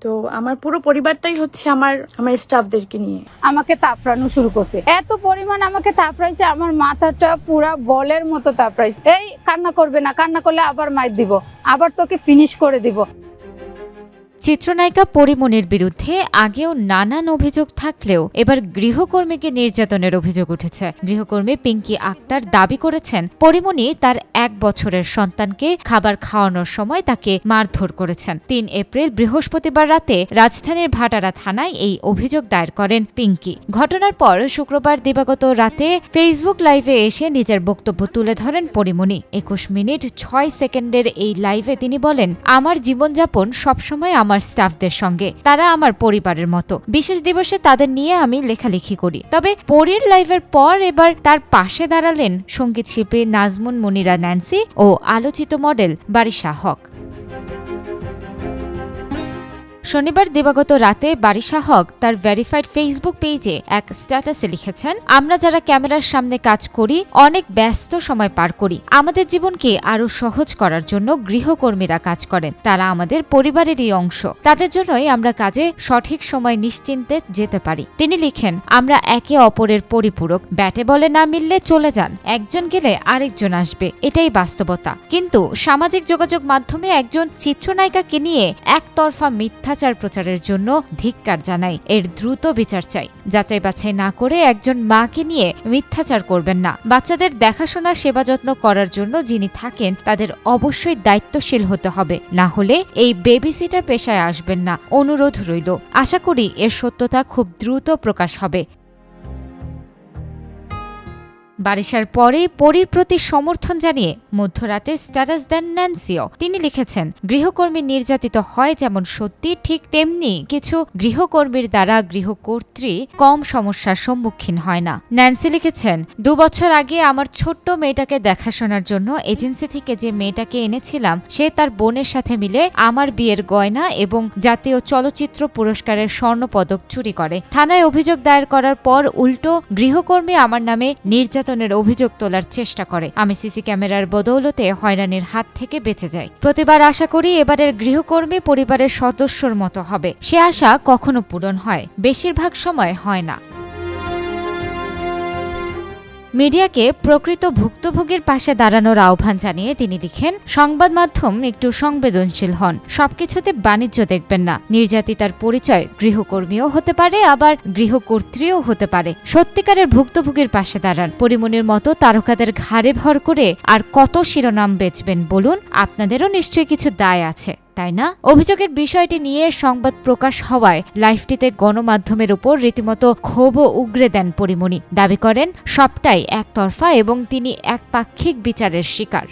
তো আমার পুরো পরিবারটাই হচ্ছে আমার স্টাফদেরকে নিয়ে আমাকে তাপড়ানো শুরু করছে। এত পরিমাণ আমাকে তাপড়াইছে, আমার মাথাটা পুরা বলের মতো তাপড়াইছে। এই কান্না করবে না, কান্না করলে আবার মাইর দিব, আবার তোকে ফিনিশ করে দিব। চিত্রনায়িকা পরিমণির বিরুদ্ধে আগেও নানান অভিযোগ থাকলেও এবার গৃহকর্মীকে নির্যাতনের অভিযোগ উঠেছে। গৃহকর্মী পিঙ্কি আক্তার দাবি করেছেন পরিমণি তার 1 বছরের সন্তানকে খাবার খাওয়ানোর সময় তাকে মারধর করেছেন। 3 এপ্রিল বৃহস্পতিবার রাতে রাজধানীর ভাটারা থানায় এই অভিযোগ দায়ের করেন পিঙ্কি। ঘটনার পর শুক্রবার দিবাগত রাতে ফেসবুক লাইভে এসে নিজের বক্তব্য তুলে ধরেন পরিমণি। 21 মিনিট 6 সেকেন্ডের এই লাইভে তিনি বলেন, আমার জীবনযাপন সবসময় আমার স্টাফদের সঙ্গে, তারা আমার পরিবারের মতো। বিশেষ দিবসে তাদের নিয়ে আমি লেখালেখি করি। তবে পরীর লাইভের পর এবার তার পাশে দাঁড়ালেন সঙ্গীত শিল্পী নাজমুন মুনিরা ন্যান্সি ও আলোচিত মডেল বারিশা হক। শনিবার দিবাগত রাতে বারিশা হক তার ভেরিফাইড ফেসবুক পেজে এক স্ট্যাটাসে লিখেছেন, আমরা যারা ক্যামেরার সামনে কাজ করি অনেক ব্যস্ত সময় পার করি। আমাদের জীবনকে আরো সহজ করার জন্য গৃহকর্মীরা কাজ করেন। তারা আমাদের পরিবারেরই অংশ। তাদের জন্যই আমরা কাজে সঠিক সময় নিশ্চিন্তে যেতে পারি। তিনি লিখেন, আমরা একে অপরের পরিপূরক। ব্যাটে বলে না মিললে চলে যান, একজন গেলে আরেকজন আসবে, এটাই বাস্তবতা। কিন্তু সামাজিক যোগাযোগ মাধ্যমে একজন চিত্রনায়িকাকে নিয়ে একতরফা মিথ্যাচার প্রচারের জন্য ধিক্কার জানাই। এর দ্রুত বিচার চাই। যাচাই বাছাই না করে একজন মাকে নিয়ে মিথ্যাচার করবেন না। বাচ্চাদের দেখাশোনা সেবা যত্ন করার জন্য যিনি থাকেন তাদের অবশ্যই দায়িত্বশীল হতে হবে, না হলে এই বেবিসিটার পেশায় আসবেন না। অনুরোধ রইল। আশা করি এর সত্যতা খুব দ্রুত প্রকাশ হবে। বারিশার পরে পরীর প্রতি সমর্থন জানিয়ে মধ্যরাতে স্ট্যাটাস দেন ন্যান্সিও। তিনি লিখেছেন, গৃহকর্মী নির্যাতিত হয় যেমন সত্যি, ঠিক তেমনি কিছু গৃহকর্মীর দ্বারা গৃহকর্ত্রী কম সমস্যার সম্মুখীন হয় না। ন্যান্সি লিখেছেন, 2 বছর আগে আমার ছোট্ট মেয়েটাকে দেখাশোনার জন্য এজেন্সি থেকে যে মেয়েটাকে এনেছিলাম সে তার বোনের সাথে মিলে আমার বিয়ের গয়না এবং জাতীয় চলচ্চিত্র পুরস্কারের স্বর্ণপদক চুরি করে। থানায় অভিযোগ দায়ের করার পর উল্টো গৃহকর্মী আমার নামে নির্যাতনের অভিযোগ তোলার চেষ্টা করে। আমি সিসি ক্যামেরার বদৌলতে হয়রানির হাত থেকে বেঁচে যাই। প্রতিবার আশা করি এবারের গৃহকর্মী পরিবারের সদস্যর মতো হবে। সে আশা কখনো পূরণ হয়, বেশিরভাগ সময় হয় না। মিডিয়াকে প্রকৃত ভুক্তভোগীর পাশে দাঁড়ানোর আহ্বান জানিয়ে তিনি লিখেন, সংবাদ মাধ্যম একটু সংবেদনশীল হন, সবকিছুতে বাণিজ্য দেখবেন না। নির্যাতিতার পরিচয় গৃহকর্মীও হতে পারে, আবার গৃহকর্ত্রীও হতে পারে। সত্যিকারের ভুক্তভোগীর পাশে দাঁড়ান। পরিমণির মতো তারকাদের ঘাড়ে ভর করে আর কত শিরোনাম বেচবেন বলুন? আপনাদেরও নিশ্চয়ই কিছু দায় আছে, তাই না? অভিযোগের বিষয়টি নিয়ে সংবাদ প্রকাশ হওয়ায় লাইভটিতে গণমাধ্যমের উপর রীতিমতো ক্ষোভও উগরে দেন পরিমণি। দাবি করেন সবটাই একতরফা এবং তিনি একপাক্ষিক বিচারের শিকার।